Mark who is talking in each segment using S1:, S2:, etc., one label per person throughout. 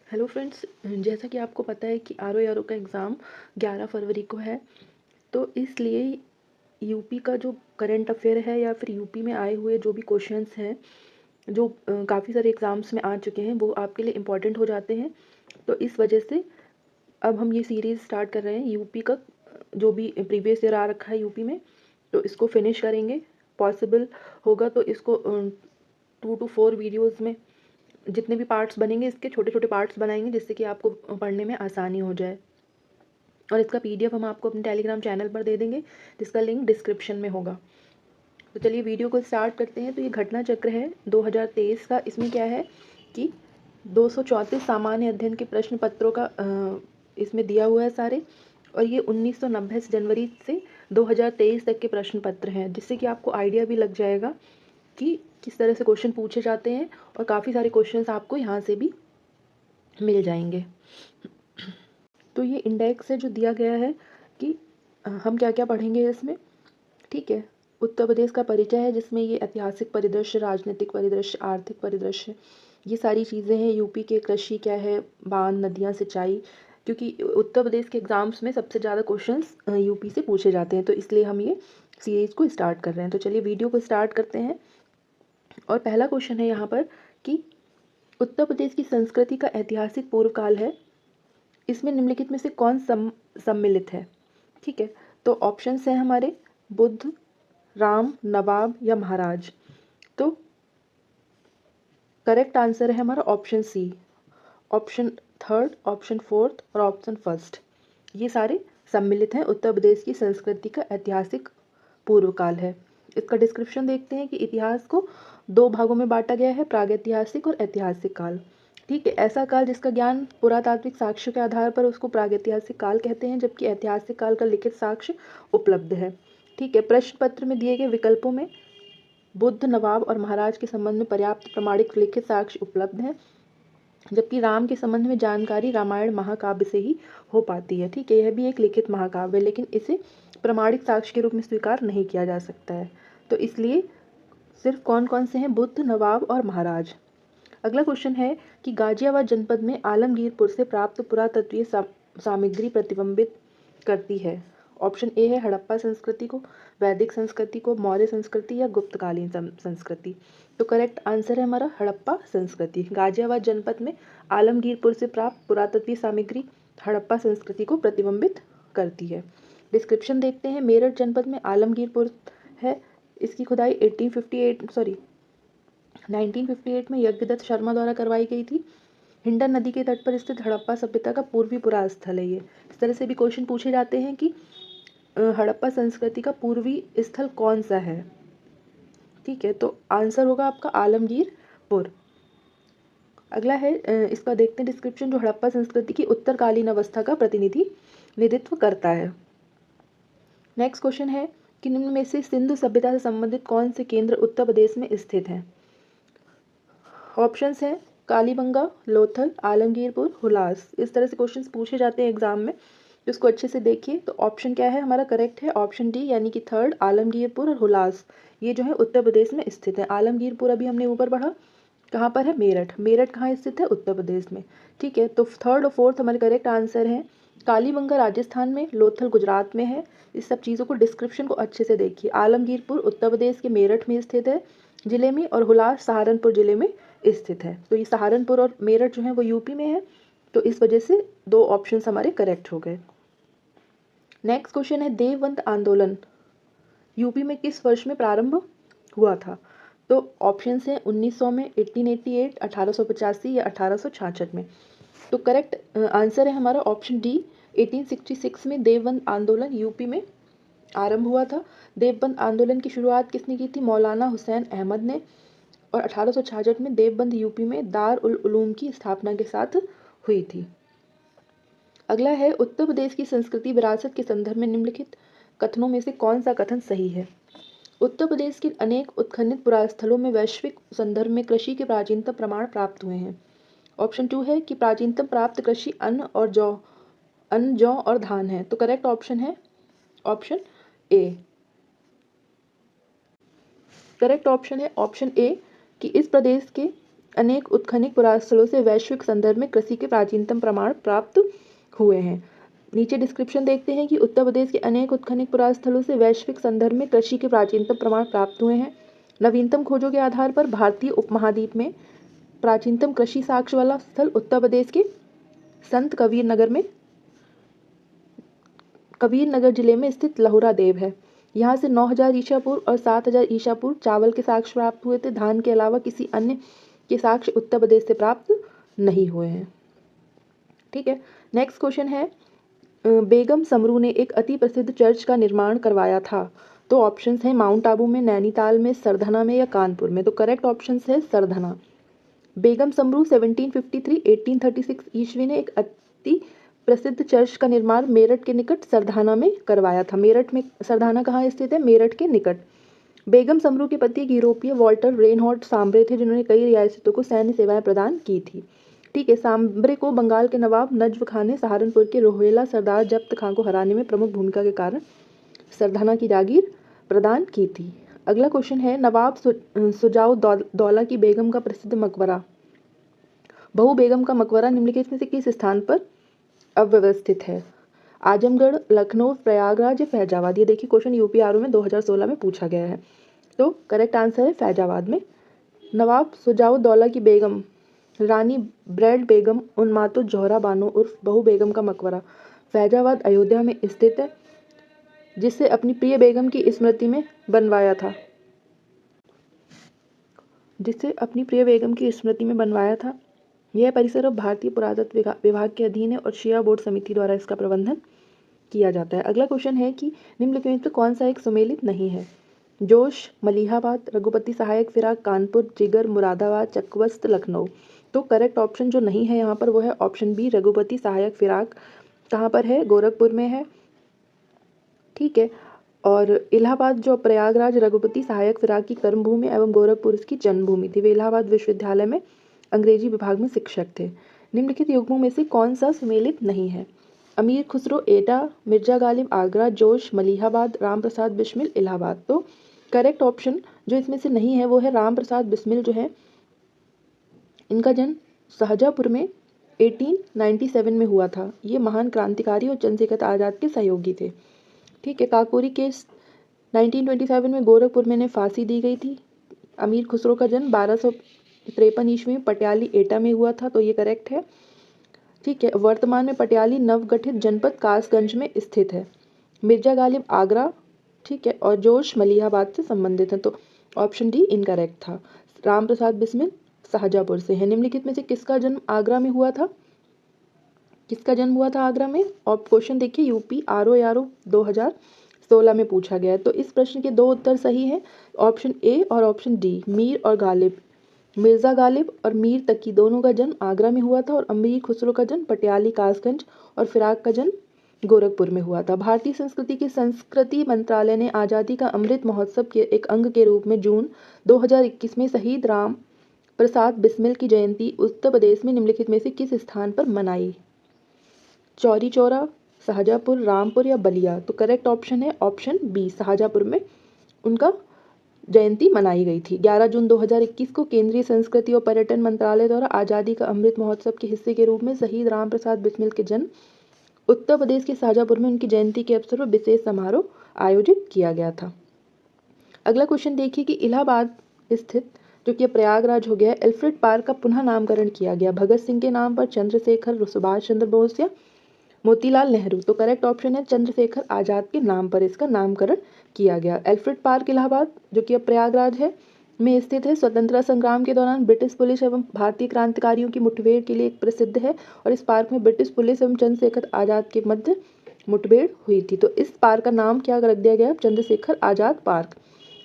S1: Hello friends, जैसा कि आपको पता है कि आर का एग्ज़ाम 11 फरवरी को है। तो इसलिए यूपी का जो करंट अफेयर है या फिर यूपी में आए हुए जो भी क्वेश्चंस हैं, जो काफ़ी सारे एग्ज़ाम्स में आ चुके हैं, वो आपके लिए इम्पॉर्टेंट हो जाते हैं। तो इस वजह से अब हम ये सीरीज़ स्टार्ट कर रहे हैं यूपी का, जो भी प्रीवियस ईयर आ रखा है यूपी में, तो इसको फिनिश करेंगे। पॉसिबल होगा तो इसको 2 to 4 वीडियोज़ में जितने भी पार्ट्स बनेंगे, इसके छोटे छोटे पार्ट्स बनाएंगे, जिससे कि आपको पढ़ने में आसानी हो जाए। और इसका पीडीएफ हम आपको अपने टेलीग्राम चैनल पर दे देंगे, जिसका लिंक डिस्क्रिप्शन में होगा। तो चलिए वीडियो को स्टार्ट करते हैं। तो ये घटना चक्र है 2023 का। इसमें क्या है कि 234 सामान्य अध्ययन के प्रश्न पत्रों का इसमें दिया हुआ है सारे। और ये 1990 से जनवरी से 2023 तक के प्रश्न पत्र हैं, जिससे कि आपको आइडिया भी लग जाएगा कि किस तरह से क्वेश्चन पूछे जाते हैं। और काफ़ी सारे क्वेश्चंस आपको यहाँ से भी मिल जाएंगे। तो ये इंडेक्स है जो दिया गया है कि हम क्या क्या पढ़ेंगे इसमें। ठीक है, उत्तर प्रदेश का परिचय है, जिसमें ये ऐतिहासिक परिदृश्य, राजनीतिक परिदृश्य, आर्थिक परिदृश्य, ये सारी चीज़ें हैं। यूपी के कृषि क्या है, बांध, नदियाँ, सिंचाई, क्योंकि उत्तर प्रदेश के एग्ज़ाम्स में सबसे ज़्यादा क्वेश्चंस यूपी से पूछे जाते हैं, तो इसलिए हम ये सीरीज़ को स्टार्ट कर रहे हैं। तो चलिए वीडियो को स्टार्ट करते हैं। और पहला क्वेश्चन है यहाँ पर कि उत्तर प्रदेश की संस्कृति का ऐतिहासिक पूर्व काल है, इसमें निम्नलिखित में से कौन सम्मिलित है। ठीक है, तो ऑप्शंस हैं हमारे बुद्ध, राम, नवाब या महाराज। तो करेक्ट आंसर है हमारा option C, option third, option fourth और ऑप्शन फर्स्ट। ये सारे सम्मिलित हैं। उत्तर प्रदेश की संस्कृति का ऐतिहासिक पूर्व काल है। इसका डिस्क्रिप्शन देखते हैं कि इतिहास को 2 भागों में बांटा गया है, प्रागैतिहासिक और ऐतिहासिक काल। ठीक है, ऐसा काल जिसका ज्ञान पुरातात्विक साक्ष्यों के आधार पर, उसको प्रागैतिहासिक काल कहते हैं, जबकि ऐतिहासिक काल का लिखित साक्ष्य उपलब्ध है। ठीक है, प्रश्न पत्र में दिए गए विकल्पों में बुद्ध, नवाब और महाराज के संबंध में पर्याप्त प्रमाणिक लिखित साक्ष्य उपलब्ध है, जबकि राम के संबंध में जानकारी रामायण महाकाव्य से ही हो पाती है। ठीक है, यह भी एक लिखित महाकाव्य है, लेकिन इसे प्रमाणिक साक्ष्य के रूप में स्वीकार नहीं किया जा सकता है। तो इसलिए सिर्फ कौन कौन से हैं, बुद्ध, नवाब और महाराज। अगला क्वेश्चन है कि गाजियाबाद जनपद में आलमगीरपुर से प्राप्त पुरातत्वीय सामग्री प्रतिबिंबित करती है। ऑप्शन ए है हड़प्पा संस्कृति को, वैदिक संस्कृति को, मौर्य संस्कृति या गुप्तकालीन संस्कृति। तो करेक्ट आंसर है हमारा हड़प्पा संस्कृति। गाजियाबाद जनपद में आलमगीरपुर से प्राप्त पुरातत्वीय सामग्री हड़प्पा संस्कृति को प्रतिबिंबित करती है। डिस्क्रिप्शन देखते हैं। मेरठ जनपद में आलमगीरपुर है। इसकी खुदाई 1958 में यज्ञदत्त शर्मा द्वारा करवाई गई थी। हिंडन नदी के तट पर स्थित हड़प्पा सभ्यता का पूर्वी पुरा स्थल है ये। इस तरह से भी क्वेश्चन पूछे जाते हैं कि हड़प्पा संस्कृति का पूर्वी स्थल कौन सा है। ठीक है, तो आंसर होगा आपका आलमगीरपुर। अगला है, इसका देखते हैं डिस्क्रिप्शन, जो हड़प्पा संस्कृति की उत्तरकालीन अवस्था का प्रतिनिधित्व करता है। नेक्स्ट क्वेश्चन है कि निम्न में से सिंधु सभ्यता से संबंधित कौन से केंद्र उत्तर प्रदेश में स्थित हैं। ऑप्शंस हैं कालीबंगा, लोथल, आलमगीरपुर, हुलास। इस तरह से क्वेश्चंस पूछे जाते हैं एग्जाम में, तो इसको अच्छे से देखिए। तो ऑप्शन क्या है हमारा करेक्ट है, ऑप्शन डी, यानी कि थर्ड, आलमगीरपुर और हुलास। ये जो है उत्तर प्रदेश में स्थित है। आलमगीरपुर अभी हमने ऊपर पढ़ा, कहाँ पर है, मेरठ। मेरठ कहाँ स्थित है, उत्तर प्रदेश में। ठीक है, तो थर्ड और फोर्थ हमारे करेक्ट आंसर हैं। कालीबंगा राजस्थान में, लोथल गुजरात में है। इस सब चीज़ों को, डिस्क्रिप्शन को अच्छे से देखिए। आलमगीरपुर उत्तर प्रदेश के मेरठ में स्थित है जिले में, और हुलास सहारनपुर जिले में स्थित है। तो ये सहारनपुर और मेरठ जो है वो यूपी में है, तो इस वजह से 2 ऑप्शन हमारे करेक्ट हो गए। नेक्स्ट क्वेश्चन है, देवबंद आंदोलन यूपी में किस वर्ष में प्रारंभ हुआ था। तो ऑप्शंस हैं 1900 में, 1888, 1885 या 1866 में। तो करेक्ट आंसर है हमारा ऑप्शन डी, 1866 में देवबंद आंदोलन यूपी में आरंभ हुआ था। देवबंद आंदोलन की शुरुआत किसने की थी, मौलाना हुसैन अहमद ने। और 1866 में देवबंद यूपी में दार उल उलूम की स्थापना के साथ हुई थी। अगला है, उत्तर प्रदेश की संस्कृति विरासत के संदर्भ में निम्नलिखित कथनों में से कौन सा कथन सही है। उत्तर प्रदेश के अनेक उत्खननित पुरास्थलों में वैश्विक संदर्भ में कृषि के प्राचीनतम प्रमाण प्राप्त हुए हैं। ऑप्शन 2 है कि प्राचीनतम प्राप्त कृषि अन्न, जौ और धान है। तो करेक्ट ऑप्शन है ऑप्शन ए। करेक्ट ऑप्शन है ऑप्शन ए, कि इस प्रदेश के अनेक उत्खनिक पुरास्थलों से वैश्विक संदर्भ में कृषि के प्राचीनतम प्रमाण प्राप्त हुए हैं। नीचे डिस्क्रिप्शन देखते हैं कि उत्तर प्रदेश के अनेक उत्खनिक पुरास्थलों से वैश्विक संदर्भ में कृषि के प्राचीनतम प्रमाण प्राप्त हुए हैं। नवीनतम खोजों के आधार पर भारतीय उपमहाद्वीप में प्राचीनतम कृषि साक्ष्य वाला स्थल उत्तर प्रदेश के संत कबीर नगर जिले में स्थित लहुरा देव है। यहाँ से 9000 ईसा पूर्व और 7000 ईसा पूर्व चावल के साक्ष्य प्राप्त हुए थे। धान के अलावा किसी अन्य के साक्ष्य उत्तर प्रदेश से प्राप्त नहीं हुए हैं। ठीक है, नेक्स्ट क्वेश्चन है, बेगम समरू ने एक अति प्रसिद्ध चर्च का निर्माण करवाया था। तो ऑप्शंस हैं माउंट आबू में, नैनीताल में, सरधना में या कानपुर में। तो करेक्ट ऑप्शंस है सरधना। बेगम समरू 1753-1836 ईस्वी ने एक अति प्रसिद्ध चर्च का निर्माण मेरठ के निकट सरधाना में करवाया था। मेरठ में सरधाना कहाँ स्थित है? मेरठ के निकट। बेगम समरू के पति एक यूरोपीय वॉल्टर रेनहॉल्ट सांब्रे थे, जिन्होंने कई रियासतों को सैन्य सेवाएं प्रदान की थी। ठीक है, सांब्रे को बंगाल के नवाब नजफ खान ने सहारनपुर के रोहिला सरदार जब्त खां को हराने में प्रमुख भूमिका के कारण सरधाना की जागीर प्रदान की थी। अगला क्वेश्चन है, नवाब सुजाउ दौला की बेगम का प्रसिद्ध मकबरा, बहू बेगम का मकबरा निम्नलिखित में से किस स्थान पर अव्यवस्थित है? आजमगढ़, लखनऊ, प्रयागराज या फैजाबाद। ये देखिए क्वेश्चन यूपी आरओ में 2016 में पूछा गया है। तो करेक्ट आंसर है फैजाबाद में। नवाब सुजाउ दौला की बेगम रानी ब्रैड बेगम उन्मातो जोहरा बानो उर्फ बहू बेगम का मकबरा फैजाबाद अयोध्या में स्थित है, जिसे अपनी प्रिय बेगम की स्मृति में बनवाया था। यह परिसर अब भारतीय पुरातत्व विभाग के अधीन है और शिया बोर्ड समिति द्वारा इसका प्रबंधन किया जाता है। अगला क्वेश्चन है कि निम्नलिखित में से कौन सा एक सुमेलित नहीं है? जोश, मलिहाबाद, रघुपति सहायक फिराक, कानपुर, जिगर, मुरादाबाद, चकवस्त, लखनऊ। तो करेक्ट ऑप्शन जो नहीं है यहाँ पर वो है ऑप्शन बी, रघुपति सहायक फिराक। कहाँ पर है? गोरखपुर में है। ठीक है, और इलाहाबाद जो प्रयागराज रघुपति सहायक फिराक की कर्मभूमि एवं गोरखपुर इसकी जन्मभूमि थी। वे इलाहाबाद विश्वविद्यालय में अंग्रेजी विभाग में शिक्षक थे। निम्नलिखित युग्मों में से कौन सा सुमेलित नहीं है? अमीर खुसरो एटा, मिर्जा गालिब आगरा, जोश मलिहाबाद, राम प्रसाद बिस्मिल इलाहाबाद। तो करेक्ट ऑप्शन जो इसमें से नहीं है वो है राम प्रसाद बिस्मिल जो है, इनका जन्म शाहजहाँपुर में 1897 में हुआ था। ये महान क्रांतिकारी और चंद्रशेखर आज़ाद के सहयोगी थे। ठीक है, काकोरी केस 1927 में गोरखपुर में इन्हें फांसी दी गई थी। अमीर खुसरो का जन्म 1253 ईस्वी में पटियाली एटा में हुआ था, तो ये करेक्ट है। ठीक है, वर्तमान में पटियाली नवगठित जनपद कासगंज में स्थित है। मिर्जा गालिब आगरा, ठीक है, और जोश मलिहाबाद से संबंधित है, तो ऑप्शन डी इनकरेक्ट था। राम प्रसाद बिस्मिल शाहजहाँपुर से है। निम्नलिखित में से किसका जन्म आगरा में हुआ था? आगरा में? और क्वेश्चन देखिए यूपी आरओ 2016 में पूछा गया है। तो इस प्रश्न के दो उत्तर सही हैं, ऑप्शन ए और ऑप्शन डी, मीर और गालिब। मिर्जा गालिब और मीर तकी दोनों का जन्म आगरा में हुआ था और अमीर खुसरो का जन्म पटियाली कासगंज और फिराक का जन्म गोरखपुर में हुआ था। भारतीय संस्कृति के संस्कृति मंत्रालय ने आज़ादी का अमृत महोत्सव के एक अंग के रूप में जून 2021 में शहीद राम प्रसाद बिस्मिल की जयंती उत्तर प्रदेश में निम्नलिखित में से किस स्थान पर मनाई? चौरी चौरा, शाहजहाँपुर, रामपुर या बलिया। तो करेक्ट ऑप्शन है ऑप्शन बी, शाहजहाँपुर में उनका जयंती मनाई गई थी। 11 जून 2021 को केंद्रीय संस्कृति और पर्यटन मंत्रालय द्वारा आज़ादी का अमृत महोत्सव के हिस्से के रूप में शहीद राम प्रसाद बिस्मिल के जन्म उत्तर प्रदेश के शाहजहाँपुर में उनकी जयंती के अवसर पर विशेष समारोह आयोजित किया गया था। अगला क्वेश्चन देखिए कि इलाहाबाद स्थित जो कि प्रयागराज हो गया, एल्फ्रेड पार्क का पुनः नामकरण किया गया भगत सिंह के नाम पर, चंद्रशेखर, सुभाष चंद्र बोस या मोतीलाल नेहरू। तो करेक्ट ऑप्शन है चंद्रशेखर आज़ाद के नाम पर इसका नामकरण किया गया। एल्फ्रेड पार्क इलाहाबाद जो कि अब प्रयागराज है में स्थित है। स्वतंत्रता संग्राम के दौरान ब्रिटिश पुलिस एवं भारतीय क्रांतिकारियों की मुठभेड़ के लिए प्रसिद्ध है और इस पार्क में ब्रिटिश पुलिस एवं चंद्रशेखर आज़ाद के मध्य मुठभेड़ हुई थी। तो इस पार्क का नाम क्या रख दिया गया? चंद्रशेखर आज़ाद पार्क।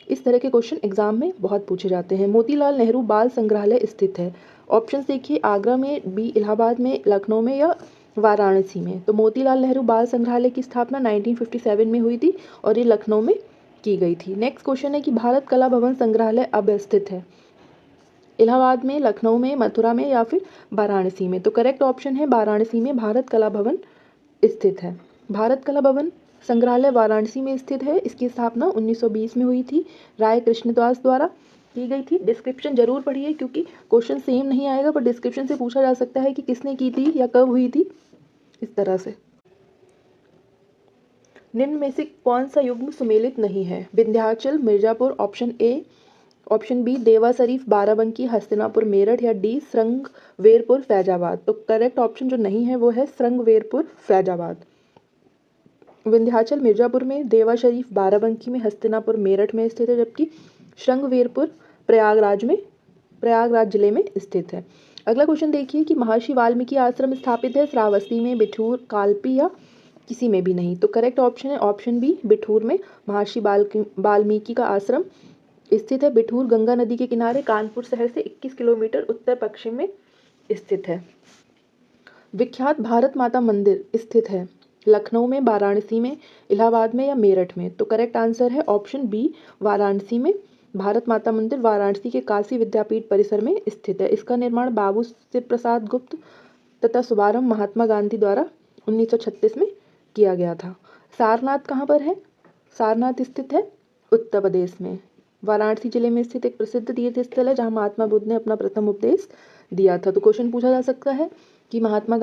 S1: इस तरह के क्वेश्चन एग्जाम में बहुत पूछे जाते हैं। मोतीलाल नेहरू बाल संग्रहालय स्थित है। ऑप्शन देखिए आगरा में, बी इलाहाबाद में, लखनऊ में या वाराणसी में। तो मोतीलाल नेहरू बाल संग्रहालय की स्थापना 1957 में हुई थी और ये लखनऊ में की गई थी। नेक्स्ट क्वेश्चन है कि भारत कला भवन संग्रहालय अब स्थित है इलाहाबाद में, लखनऊ में, मथुरा में या फिर वाराणसी में। तो करेक्ट ऑप्शन है वाराणसी में भारत कला भवन स्थित है। भारत कला भवन संग्रहालय वाराणसी में स्थित है। इसकी स्थापना 1920 में हुई थी राय कृष्णदास द्वारा। की गई थी। डिस्क्रिप्शन जरूर पढ़िए क्योंकि क्वेश्चन सेम नहीं आएगा, पर डिस्क्रिप्शन से पूछा जा सकता है कि किसने की थी या कब हुई थी, इस तरह से। निम्न में से कौन सा युग्म सुमेलित नहीं है? Vindhyachal Mirzapur, option A. Option B Dewa Sharif Barabanki Hastinapur Meerut, या डी श्रृंगवेरपुर फैजाबाद। तो करेक्ट ऑप्शन जो नहीं है वो है श्रृंगवेरपुर फैजाबाद। विंध्याचल मिर्जापुर में, देवा शरीफ बाराबंकी में, हस्तिनापुर मेरठ में स्थित है, जबकि श्रृंगवेरपुर प्रयागराज जिले में स्थित है। अगला क्वेश्चन देखिए कि महर्षि वाल्मीकि आश्रम स्थापित है श्रावस्ती में, बिठूर, कालपी या किसी में भी नहीं। तो करेक्ट ऑप्शन है ऑप्शन बी, बिठूर में महर्षि वाल्मीकि का आश्रम स्थित है। बिठूर गंगा नदी के किनारे कानपुर शहर से 21 किलोमीटर उत्तर पश्चिम में स्थित है। विख्यात भारत माता मंदिर स्थित है लखनऊ में, वाराणसी में, इलाहाबाद में या मेरठ में। तो करेक्ट आंसर है ऑप्शन बी, वाराणसी में। भारत माता मंदिर वाराणसी के काशी विद्यापीठ परिसर में स्थित है। इसका निर्माण बाबू शिव प्रसाद गुप्त तथा शुभारंभ महात्मा गांधी द्वारा 1936 में किया गया था। सारनाथ कहाँ पर है? सारनाथ स्थित है उत्तर प्रदेश में। वाराणसी जिले में स्थित एक प्रसिद्ध तीर्थ स्थल है जहाँ महात्मा बुद्ध ने अपना प्रथम उपदेश दिया था। तो क्वेश्चन पूछा जा सकता है कि महात्मा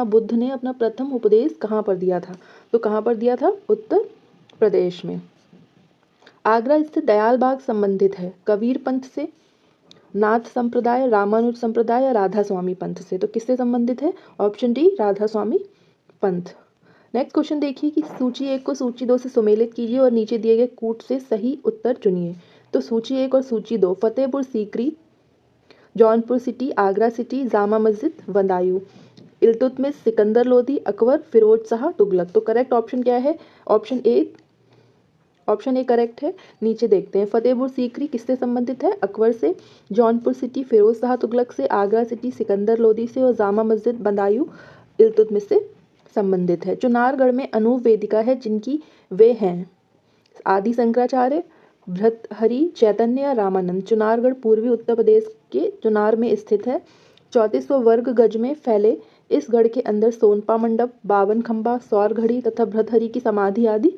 S1: बुद्ध ने अपना प्रथम उपदेश कहाँ पर दिया था? तो कहाँ पर दिया था? उत्तर प्रदेश में। आगरा स्थित दयाल बाग संबंधित है कबीर पंथ से, नाथ संप्रदाय, रामानुज संप्रदाय या राधा स्वामी पंथ से। तो किससे संबंधित है? ऑप्शन डी, राधा स्वामी पंथ। नेक्स्ट क्वेश्चन देखिए कि सूची 1 को सूची 2 से सुमेलित कीजिए और नीचे दिए गए कूट से सही उत्तर चुनिए। तो सूची 1 और सूची 2, फतेहपुर सीकरी, जौनपुर सिटी, आगरा सिटी, जामा मस्जिद, बदायूं, इल्तुतमिश, सिकंदर लोदी, अकबर, फिरोज शाह, तुगलक। तो करेक्ट ऑप्शन क्या है? ऑप्शन ए करेक्ट है। नीचे देखते हैं, फतेहपुर सीकरी किससे संबंधित है? अकबर से। जौनपुर सिटी फिरोज शाह तुगलक से, आगरा सिटी सिकंदर लोदी से, और जामा मस्जिद बदायूं इल्तुतमिश से संबंधित है। चुनारगढ़ में अनूप वेदिका है जिनकी वे हैं आदि शंकराचार्य, भर्तृहरि, चैतन्य या रामानंद। चुनारगढ़ पूर्वी उत्तर प्रदेश के चुनार में स्थित है। 3400 वर्ग गज में फैले इस गढ़ के अंदर सोनपा मंडप, 52 खंबा, सौर घड़ी तथा भर्तृहरि की समाधि आदि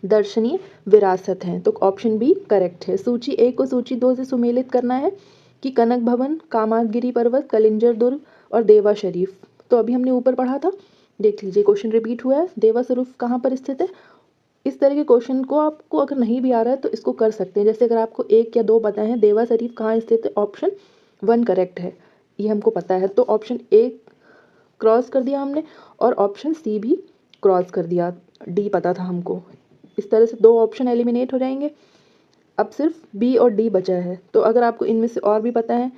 S1: दर्शनीय विरासत हैं। तो ऑप्शन बी करेक्ट है। सूची 1 को सूची 2 से सुमेलित करना है कि कनक भवन, कामागिरी पर्वत, कलिंजर दुर्ग और देवा शरीफ। तो अभी हमने ऊपर पढ़ा था, देख लीजिए क्वेश्चन रिपीट हुआ है। देवा शरीफ कहाँ पर स्थित है? इस तरह के क्वेश्चन को आपको अगर नहीं भी आ रहा है तो इसको कर सकते हैं। जैसे अगर आपको 1 या 2 पता है, देवा शरीफ कहाँ स्थित है, ऑप्शन 1 करेक्ट है, ये हमको पता है। तो ऑप्शन ए क्रॉस कर दिया हमने और ऑप्शन सी भी क्रॉस कर दिया, डी पता था हमको। इस तरह से 2 ऑप्शन एलिमिनेट हो जाएंगे। अब सिर्फ बी और डी बचा है। तो अगर आपको इनमें से और भी पता है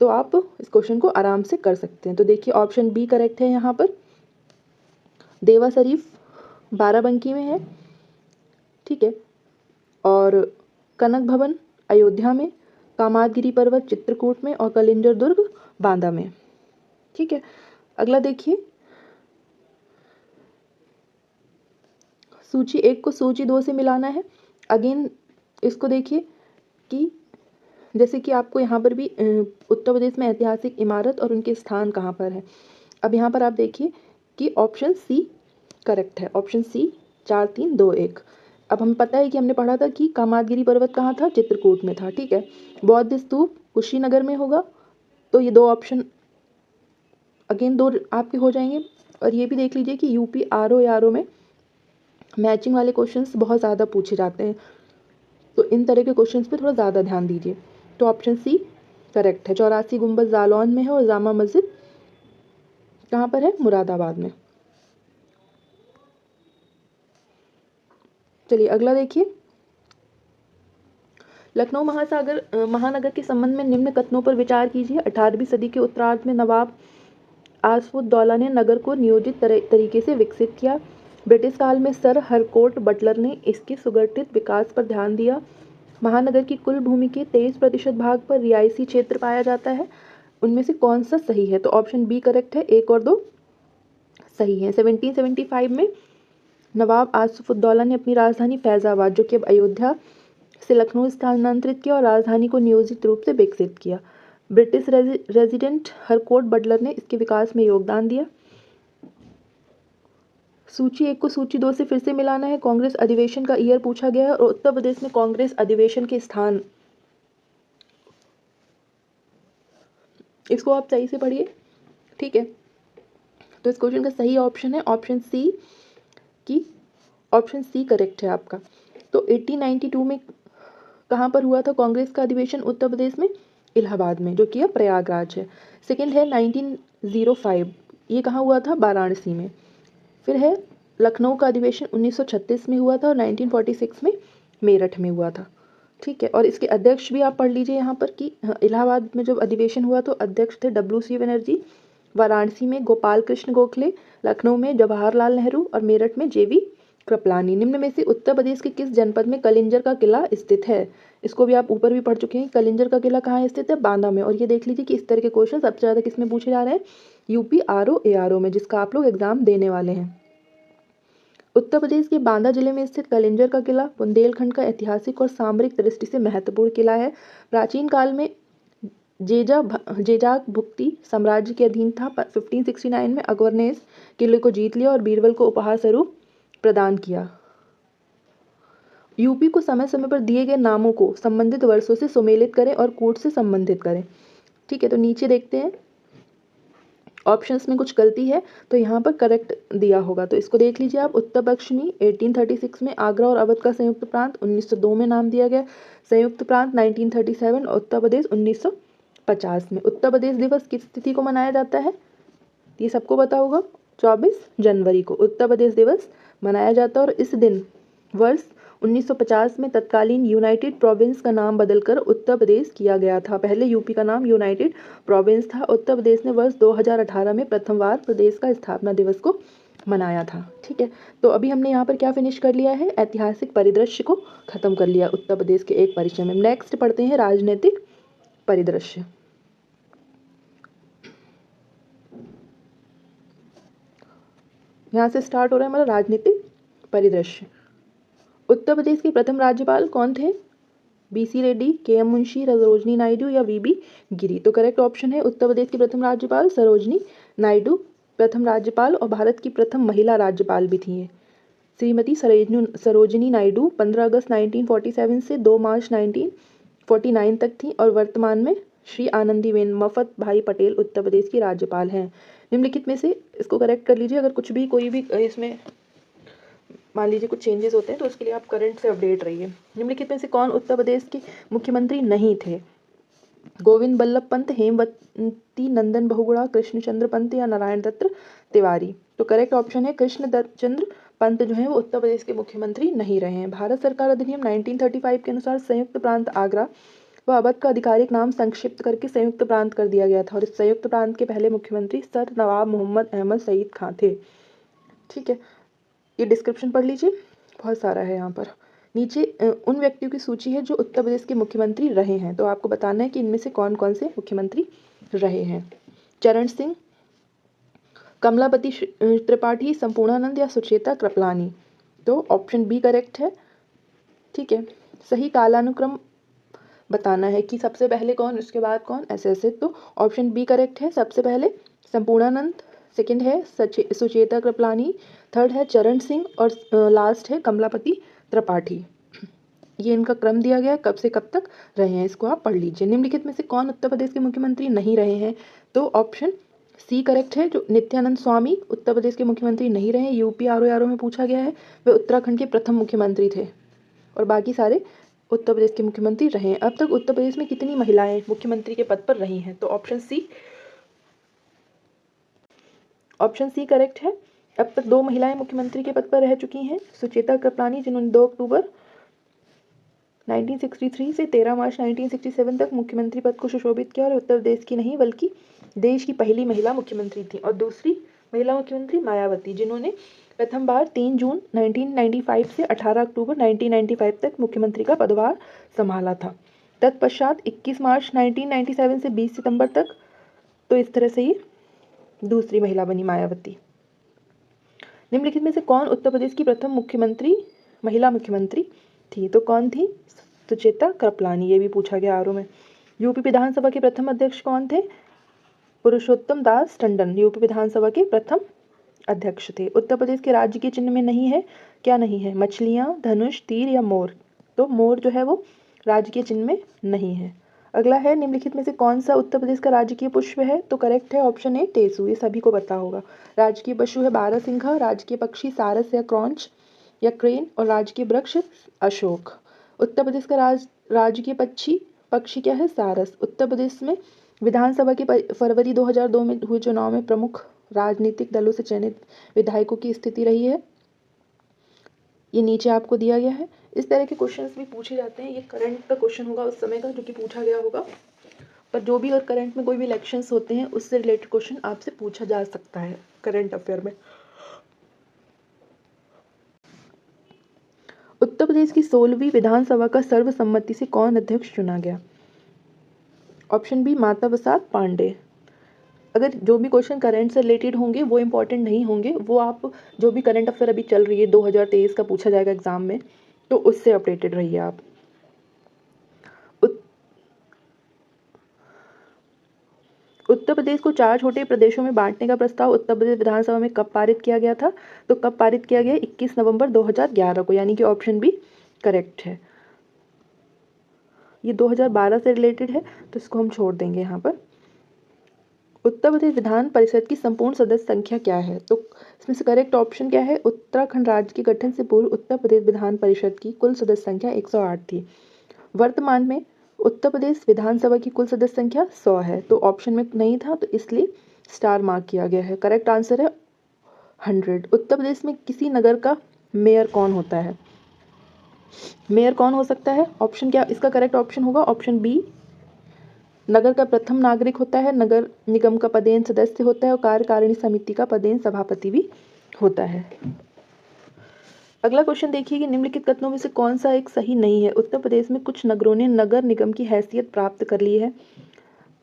S1: तो आप इस क्वेश्चन को आराम से कर सकते हैं। तो देखिए ऑप्शन बी करेक्ट है। यहाँ पर देवा शरीफ बाराबंकी में है, ठीक है, और कनक भवन अयोध्या में, कामागिरी पर्वत चित्रकूट में और कलिंजर दुर्ग बांदा में, ठीक है। अगला देखिए, सूची 1 को सूची 2 से मिलाना है। अगेन इसको देखिए कि जैसे कि आपको यहाँ पर भी उत्तर प्रदेश में ऐतिहासिक इमारत और उनके स्थान कहाँ पर है। अब यहाँ पर आप देखिए कि ऑप्शन सी करेक्ट है। Option C 4 3 2 1। अब हमें पता है कि हमने पढ़ा था कि कामागिरी पर्वत कहाँ था? चित्रकूट में था, ठीक है। बौद्ध स्तूप कुशीनगर में होगा। तो ये 2 ऑप्शन अगेन 2 आपके हो जाएंगे। और ये भी देख लीजिए कि यूपी आर ओ में मैचिंग वाले क्वेश्चंस बहुत ज़्यादा पूछे जाते हैं, तो इन तरह के क्वेश्चंस पे थोड़ा ज़्यादा ध्यान दीजिए। तो ऑप्शन सी करेक्ट है। 84 गुंबद जालौन में है और जामा मस्जिद कहाँ पर है? मुरादाबाद में। चलिए अगला देखिए, लखनऊ महानगर के संबंध में निम्न कथनों पर विचार कीजिए। 18वीं सदी के उत्तरार्ध में नवाब आसफुद्दौला ने नगर को नियोजित तरीके से विकसित किया। ब्रिटिश काल में सर हरकोर्ट बटलर ने इसके सुगठित विकास पर ध्यान दिया। महानगर की कुल भूमि के 23% भाग पर रिहायशी क्षेत्र पाया जाता है। उनमें से कौन सा सही है? तो ऑप्शन बी करेक्ट है, 1 और 2 सही है। 1775 में नवाब आसफुद्दौला ने अपनी राजधानी फैजाबाद, जो कि अब अयोध्या से लखनऊ स्थानांतरित किया और राजधानी को नियोजित रूप से विकसित किया। ब्रिटिश रेजिडेंट हरकोर्ट बटलर ने इसके विकास में योगदान दिया। सूची 1 को सूची 2 से फिर से मिलाना है। कांग्रेस अधिवेशन का ईयर पूछा गया है और उत्तर प्रदेश में कांग्रेस अधिवेशन के स्थान, इसको आप सही से पढ़िए, ठीक है। तो इस क्वेश्चन का सही ऑप्शन है ऑप्शन सी की, ऑप्शन सी करेक्ट है आपका। तो 1892 में कहाँ पर हुआ था कांग्रेस का अधिवेशन उत्तर प्रदेश में? इलाहाबाद में, जो कि अब प्रयागराज है। सेकंड है 1905, ये कहाँ हुआ था? वाराणसी में। फिर है लखनऊ का अधिवेशन 1936 में हुआ था और 1946 में मेरठ में हुआ था, ठीक है। और इसके अध्यक्ष भी आप पढ़ लीजिए यहाँ पर कि इलाहाबाद में जब अधिवेशन हुआ तो अध्यक्ष थे WC बनर्जी, वाराणसी में गोपाल कृष्ण गोखले, लखनऊ में जवाहरलाल नेहरू और मेरठ में JV कृपलानी। निम्न में से उत्तर प्रदेश के किस जनपद में कलिंजर का किला स्थित है? इसको भी आप ऊपर भी पढ़ चुके हैं। कलिंजर का किला कहाँ स्थित है? बांदा में। और ये देख लीजिए कि इस तरह के क्वेश्चन सबसे ज़्यादा किस में पूछे जा रहे हैं? UP RO ARO में, जिसका आप लोग एग्जाम देने वाले हैं। उत्तर प्रदेश के बांदा जिले में स्थित कलिंजर का किला बुंदेलखंड का ऐतिहासिक और सामरिक दृष्टि से महत्वपूर्ण किला है। प्राचीन काल में जेजाक भुक्ती साम्राज्य के अधीन था। 1569 में अकबर ने इस किले को जीत लिया और बीरबल को उपहार स्वरूप प्रदान किया। यूपी को समय समय पर दिए गए नामों को संबंधित वर्षों से सुमेलित करें और कूट से संबंधित करें, ठीक है। तो नीचे देखते हैं, ऑप्शंस में कुछ गलती है तो यहाँ पर करेक्ट दिया होगा, तो इसको देख लीजिए आप। उत्तर पश्चिमी 1836 में आगरा और अवध का संयुक्त प्रांत 1902 में नाम दिया गया। संयुक्त प्रांत 1937 और उत्तर प्रदेश 1950 में। उत्तर प्रदेश दिवस किस तिथि को मनाया जाता है? ये सबको पता होगा, 24 जनवरी को उत्तर प्रदेश दिवस मनाया जाता है। और इस दिन वर्ष 1950 में तत्कालीन यूनाइटेड प्रोविंस का नाम बदलकर उत्तर प्रदेश किया गया था। पहले यूपी का नाम यूनाइटेड प्रोविंस था। उत्तर प्रदेश ने वर्ष 2018 में प्रथम बार प्रदेश का स्थापना दिवस को मनाया था, ठीक है। तो अभी हमने यहाँ पर क्या फिनिश कर लिया है? ऐतिहासिक परिदृश्य को खत्म कर लिया उत्तर प्रदेश के एक परिचय में। नेक्स्ट पढ़ते हैं राजनीतिक परिदृश्य। यहाँ से स्टार्ट हो रहा है हमारा राजनीतिक परिदृश्य। उत्तर प्रदेश के प्रथम राज्यपाल कौन थे? BC रेड्डी, KM मुंशी, सरोजनी नायडू या VB गिरी। तो करेक्ट ऑप्शन है उत्तर प्रदेश के प्रथम राज्यपाल सरोजनी नायडू प्रथम राज्यपाल और भारत की प्रथम महिला राज्यपाल भी थी। श्रीमती सरोजनी नायडू 15 अगस्त 1947 से 2 मार्च 1949 तक थी और वर्तमान में श्री आनंदीबेन मफत भाई पटेल उत्तर प्रदेश की राज्यपाल हैं। निम्नलिखित में से इसको करेक्ट कर लीजिए। अगर कुछ भी कोई भी इसमें मान लीजिए कुछ चेंजेस होते हैं तो उसके लिए आप करंट से अपडेट रहिए। निम्नलिखित में से कौन उत्तर प्रदेश के मुख्यमंत्री नहीं थे? गोविंद बल्लभ पंत, हेमवती नंदन बहुगुणा, कृष्णचंद्र पंत या नारायण दत्त तिवारी। तो करेक्ट ऑप्शन है कृष्ण चंद्र पंत जो है वो उत्तर प्रदेश के मुख्यमंत्री नहीं रहे हैं। भारत सरकार अधिनियम 1935 के अनुसार संयुक्त प्रांत आगरा व अवध का आधिकारिक नाम संक्षिप्त करके संयुक्त प्रांत कर दिया गया था और इस संयुक्त प्रांत के पहले मुख्यमंत्री सर नवाब मोहम्मद अहमद सईद खां थे, ठीक है। ये डिस्क्रिप्शन पढ़ लीजिए, बहुत सारा है यहाँ पर। नीचे उन व्यक्तियों की सूची है जो उत्तर प्रदेश के मुख्यमंत्री रहे हैं, तो आपको बताना है कि इनमें से कौन कौन से मुख्यमंत्री रहे हैं। चरण सिंह, कमलापति त्रिपाठी, संपूर्णानंद या सुचेता कृपलानी। तो ऑप्शन बी करेक्ट है, ठीक है। सही कालानुक्रम बताना है कि सबसे पहले कौन उसके बाद कौन, ऐसे ऐसे। तो ऑप्शन बी करेक्ट है, सबसे पहले संपूर्णानंद, सेकंड है सुचेता कृपलानी, थर्ड है चरण सिंह और लास्ट है कमलापति त्रिपाठी। ये इनका क्रम दिया गया है, कब से कब तक रहे हैं, इसको आप पढ़ लीजिए। निम्नलिखित में से कौन उत्तर प्रदेश के मुख्यमंत्री नहीं रहे हैं? तो ऑप्शन सी करेक्ट है, जो नित्यानंद स्वामी उत्तर प्रदेश के मुख्यमंत्री नहीं रहे। UP RO में पूछा गया है, वे उत्तराखंड के प्रथम मुख्यमंत्री थे और बाकी सारे उत्तर प्रदेश के मुख्यमंत्री रहे हैं। अब तक उत्तर प्रदेश में कितनी महिलाएं मुख्यमंत्री के पद पर रही हैं? तो ऑप्शन सी करेक्ट है। अब तक 2 महिलाएं मुख्यमंत्री के पद पर रह चुकी हैं, सुचेता कृपलानी जिन्होंने 2 अक्टूबर 1963 से 13 मार्च 1967 तक मुख्यमंत्री पद को सुशोभित किया और उत्तर प्रदेश की नहीं बल्कि देश की पहली महिला मुख्यमंत्री थी। और दूसरी महिला मुख्यमंत्री मायावती, जिन्होंने प्रथम बार 3 जून 1995 से 18 अक्टूबर 1995 तक मुख्यमंत्री का पदभार संभाला था। तत्पश्चात 21 मार्च 1997 से 20 सितंबर तक, तो इस तरह से ही दूसरी महिला बनी मायावती। निम्नलिखित में से कौन उत्तर प्रदेश की प्रथम महिला मुख्यमंत्री थी? तो कौन थी? सुचेता कृपलानी। ये भी पूछा गया आरओ में। यूपी विधानसभा के प्रथम अध्यक्ष कौन थे? पुरुषोत्तम दास टंडन, यूपी विधानसभा के प्रथम अध्यक्ष थे। उत्तर प्रदेश के राजकीय चिन्ह में नहीं है, क्या नहीं है? मछलियाँ, धनुष, तीर या मोर? तो मोर जो है वो राजकीय चिन्ह में नहीं है। अगला है, निम्नलिखित में से कौन सा उत्तर प्रदेश का राजकीय पुष्प है? तो करेक्ट है ऑप्शन ए टेसू, ये सभी को पता होगा। राजकीय पशु है बारहसिंघा, राजकीय पक्षी सारस या क्रॉन्च या क्रेन, और राजकीय वृक्ष अशोक। उत्तर प्रदेश का राजकीय पक्षी क्या है? सारस। उत्तर प्रदेश में विधानसभा के फरवरी 2002 में हुए चुनाव में प्रमुख राजनीतिक दलों से चयनित विधायकों की स्थिति रही है, ये नीचे आपको दिया गया है। इस तरह के क्वेश्चंस भी पूछे जाते हैं, ये करंट का क्वेश्चन होगा उस समय का जो कि पूछा गया होगा, पर जो भी अगर करंट में कोई भी इलेक्शंस होते हैं उससे रिलेटेड क्वेश्चन आपसे पूछा जा सकता है करंट अफेयर में। उत्तर प्रदेश की 16वीं विधानसभा का सर्वसम्मति से कौन अध्यक्ष चुना गया? Option B Mata Prasad Pandey. अगर जो भी क्वेश्चन करंट से रिलेटेड होंगे वो इंपॉर्टेंट नहीं होंगे, वो आप जो भी करंट अफेयर अभी चल रही है 2023 का पूछा जाएगा एग्जाम में, तो उससे अपडेटेड रहिए आप। उत्तर प्रदेश को 4 छोटे प्रदेशों में बांटने का प्रस्ताव उत्तर प्रदेश विधानसभा में कब पारित किया गया था? तो कब पारित किया गया? 21 नवंबर 2011 को, यानी कि ऑप्शन बी करेक्ट है। ये 2012 से रिलेटेड है तो इसको हम छोड़ देंगे यहाँ पर। उत्तर प्रदेश विधान परिषद की संपूर्ण सदस्य संख्या क्या है? तो इसमें से करेक्ट ऑप्शन क्या है? उत्तराखंड राज्य के गठन से पूर्व उत्तर प्रदेश विधान परिषद की कुल सदस्य संख्या 108 थी। वर्तमान में उत्तर प्रदेश विधानसभा की कुल सदस्य संख्या 100 है। तो ऑप्शन में नहीं था तो इसलिए स्टार मार्क किया गया है। करेक्ट आंसर है 100। उत्तर प्रदेश में किसी नगर का मेयर कौन होता है? मेयर कौन हो सकता है? ऑप्शन क्या इसका करेक्ट ऑप्शन होगा? ऑप्शन बी नगर का प्रथम नागरिक होता है, नगर निगम का पदेन सदस्य होता है और कार्यकारिणी समिति का पदेन सभापति भी होता है। अगला क्वेश्चन देखिए कि निम्नलिखित कथनों में से कौन सा एक सही नहीं है? उत्तर प्रदेश में कुछ नगरों ने नगर निगम की हैसियत प्राप्त कर ली है।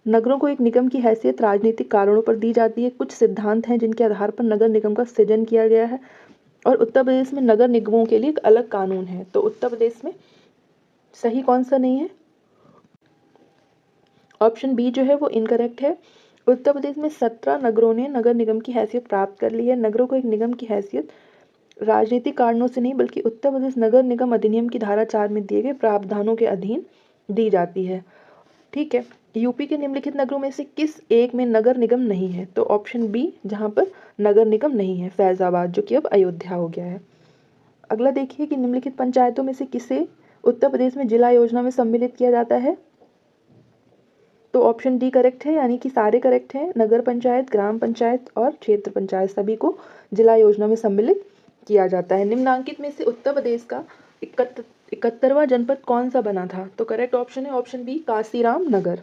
S1: नगरों को एक निगम की हैसियत राजनीतिक कारणों पर दी जाती है। कुछ सिद्धांत हैं जिनके आधार पर नगर निगम का सृजन किया गया है और उत्तर प्रदेश में नगर निगमों के लिए एक अलग कानून है। तो उत्तर प्रदेश में सही कौन सा नहीं है? ऑप्शन बी जो है वो इनकरेक्ट है। उत्तर प्रदेश में 17 नगरों ने नगर निगम की हैसियत प्राप्त कर ली है। नगरों को एक निगम की हैसियत राजनीतिक कारणों से नहीं बल्कि उत्तर प्रदेश नगर निगम अधिनियम की धारा 4 में दिए गए प्रावधानों के अधीन दी जाती है। ठीक है, यूपी के निम्नलिखित नगरों में से किस एक में नगर निगम नहीं है? तो ऑप्शन बी जहाँ पर नगर निगम नहीं है, फैजाबाद, जो कि अब अयोध्या हो गया है। अगला देखिए कि निम्नलिखित पंचायतों में से किसे उत्तर प्रदेश में जिला योजना में सम्मिलित किया जाता है? तो ऑप्शन डी करेक्ट है, यानी कि सारे करेक्ट हैं। नगर पंचायत, ग्राम पंचायत और क्षेत्र पंचायत सभी को जिला योजना में सम्मिलित किया जाता है। निम्नांकित में से उत्तर प्रदेश का 71वां जनपद कौन सा बना था? तो करेक्ट ऑप्शन है ऑप्शन बी काशीराम नगर।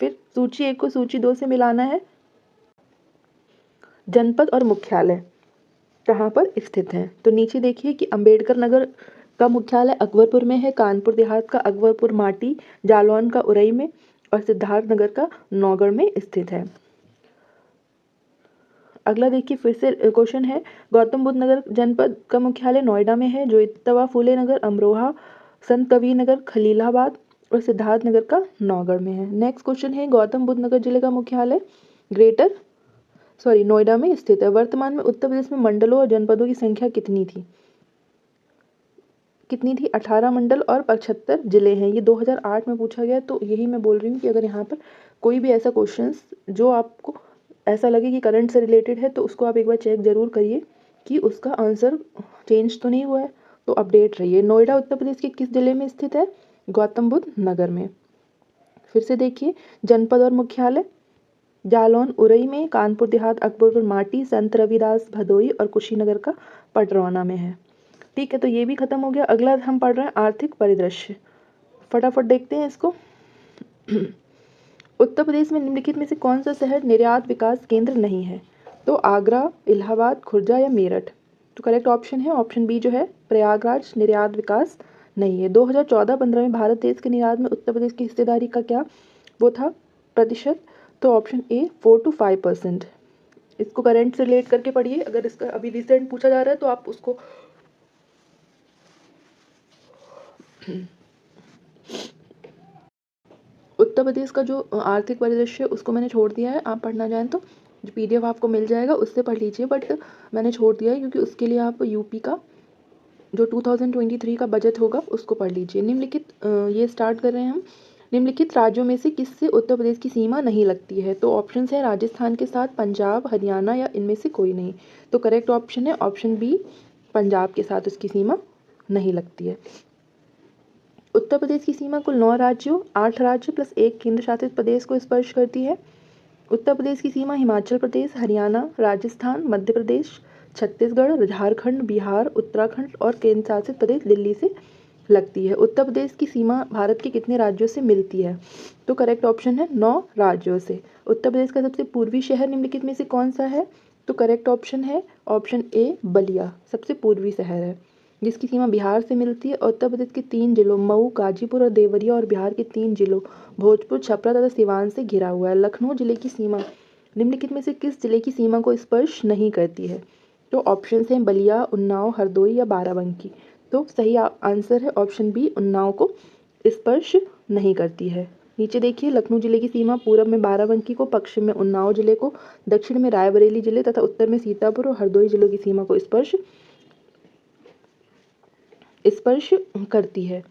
S1: फिर सूची 1 को सूची 2 से मिलाना है। जनपद और मुख्यालय कहाँ पर स्थित हैं? तो नीचे देखिए कि अंबेडकर नगर का मुख्यालय अकबरपुर में है, कानपुर देहात का अकबरपुर माटी, जालौन का उरई में और सिद्धार्थ नगर का नौगढ़ में स्थित है। अगला देखिए फिर से क्वेश्चन है, गौतम बुद्ध नगर जनपद का मुख्यालय नोएडा में है, ज्योतिबा फूले नगर अमरोहा, संत कबीर नगर खलीलाबाद और सिद्धार्थ नगर का नौगढ़ में है। नेक्स्ट क्वेश्चन है, गौतम बुद्ध नगर जिले का मुख्यालय नोएडा में स्थित है। वर्तमान में उत्तर प्रदेश में मंडलों और जनपदों की संख्या कितनी थी? 18 मंडल और 75 जिले हैं। ये 2008 में पूछा गया, तो यही मैं बोल रही हूँ कि अगर यहाँ पर कोई भी ऐसा क्वेश्चंस जो आपको ऐसा लगे कि करंट से रिलेटेड है तो उसको आप एक बार चेक जरूर करिए कि उसका आंसर चेंज तो नहीं हुआ है, तो अपडेट रहिए। नोएडा उत्तर प्रदेश के किस जिले में स्थित है? गौतम बुद्ध नगर में। फिर से देखिए जनपद और मुख्यालय जालौन उरई में, कानपुर देहात अकबरपुर माटी, संत रविदास भदोई और कुशीनगर का पटरौना में है। ठीक है, तो ये भी खत्म हो गया। अगला हम पढ़ रहे हैं आर्थिक परिदृश्य, फटाफट देखते हैं इसको। उत्तर प्रदेश में निम्नलिखित में से कौन सा शहर निर्यात विकास केंद्र नहीं है? तो आगरा, इलाहाबाद, खुर्जा या मेरठ? तो करेक्ट ऑप्शन है ऑप्शन बी जो है प्रयागराज निर्यात विकास नहीं है। 2014-15 में भारत देश के निर्यात में उत्तर प्रदेश की हिस्सेदारी का क्या वो था प्रतिशत? तो ऑप्शन ए 4 to 5%। इसको करंट से रिलेट करके पढ़िए, अगर इसका अभी रिसेंट पूछा जा रहा है तो आप उसको उत्तर प्रदेश का जो आर्थिक परिदृश्य उसको मैंने छोड़ दिया है, आप पढ़ना चाहें तो जो PDF आपको मिल जाएगा उससे पढ़ लीजिए, बट मैंने छोड़ दिया है क्योंकि उसके लिए आप यूपी का जो 2023 का बजट होगा उसको पढ़ लीजिए। निम्नलिखित ये स्टार्ट कर रहे हैं हम। निम्नलिखित राज्यों में से किससे उत्तर प्रदेश की सीमा नहीं लगती है? तो ऑप्शंस है राजस्थान के साथ, पंजाब, हरियाणा या इनमें से कोई नहीं। तो करेक्ट ऑप्शन है ऑप्शन बी, पंजाब के साथ उसकी सीमा नहीं लगती है। उत्तर प्रदेश की सीमा कुल 9 राज्यों, 8 राज्य प्लस 1 केंद्र शासित प्रदेश को स्पर्श करती है। उत्तर प्रदेश की सीमा हिमाचल प्रदेश, हरियाणा, राजस्थान, मध्य प्रदेश, छत्तीसगढ़, झारखंड, बिहार, उत्तराखंड और केंद्र शासित प्रदेश दिल्ली से लगती है। उत्तर प्रदेश की सीमा भारत के कितने राज्यों से मिलती है? तो करेक्ट ऑप्शन है 9 राज्यों से। उत्तर प्रदेश का सबसे पूर्वी शहर निम्नलिखित में से कौन सा है? तो करेक्ट ऑप्शन है ऑप्शन ए, बलिया सबसे पूर्वी शहर है, जिसकी सीमा बिहार से मिलती है। और उत्तर प्रदेश के 3 जिलों मऊ, गाजीपुर और देवरिया और बिहार के 3 जिलों भोजपुर, छपरा तथा सिवान से घिरा हुआ है। लखनऊ जिले की सीमा निम्नलिखित में से किस जिले की सीमा को स्पर्श नहीं करती है? तो ऑप्शन हैं बलिया, उन्नाव, हरदोई या बाराबंकी। तो सही आंसर है ऑप्शन बी, उन्नाव को स्पर्श नहीं करती है। नीचे देखिए, लखनऊ जिले की सीमा पूरब में बाराबंकी को, पश्चिम में उन्नाव जिले को, दक्षिण में रायबरेली जिले तथा उत्तर में सीतापुर और हरदोई जिलों की सीमा को स्पर्श करती है।